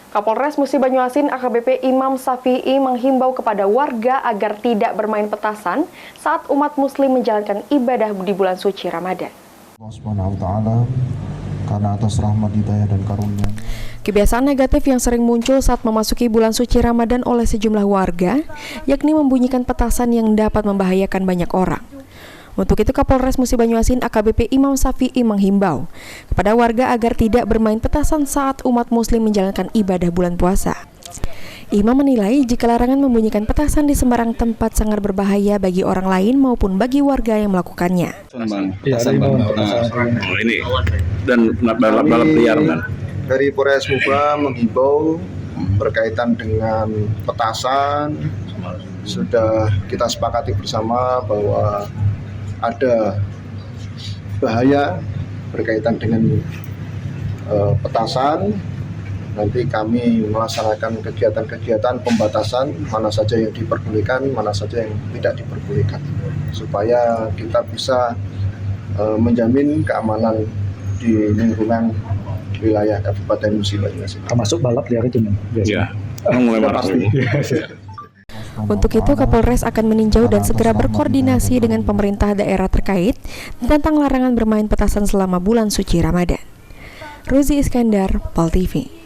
Kapolres Musi Banyuasin AKBP Imam Safi'i menghimbau kepada warga agar tidak bermain petasan saat umat muslim menjalankan ibadah di bulan suci Ramadan. Allah Subhanahu wa Ta'ala, karena atas rahmat, hidayah, dan karunia. Kebiasaan negatif yang sering muncul saat memasuki bulan suci Ramadan oleh sejumlah warga, yakni membunyikan petasan yang dapat membahayakan banyak orang. Untuk itu Kapolres Musi Banyuasin AKBP Imam Safi'i menghimbau kepada warga agar tidak bermain petasan saat umat muslim menjalankan ibadah bulan puasa. Imam menilai jika larangan membunyikan petasan di sembarang tempat sangat berbahaya bagi orang lain maupun bagi warga yang melakukannya. Ini dan balap liar, man. Dari Polres Muba menghimbau berkaitan dengan petasan, sudah kita sepakati bersama bahwa ada bahaya berkaitan dengan petasan. Nanti kami melaksanakan kegiatan-kegiatan pembatasan mana saja yang diperbolehkan, mana saja yang tidak diperbolehkan, supaya kita bisa menjamin keamanan di lingkungan wilayah Kabupaten Musi Banyuasin. Termasuk balap liar itu, Ya, mulai pasti. Untuk itu, Kapolres akan meninjau dan segera berkoordinasi dengan pemerintah daerah terkait tentang larangan bermain petasan selama bulan suci Ramadan. Ruzi Iskandar, Pol TV.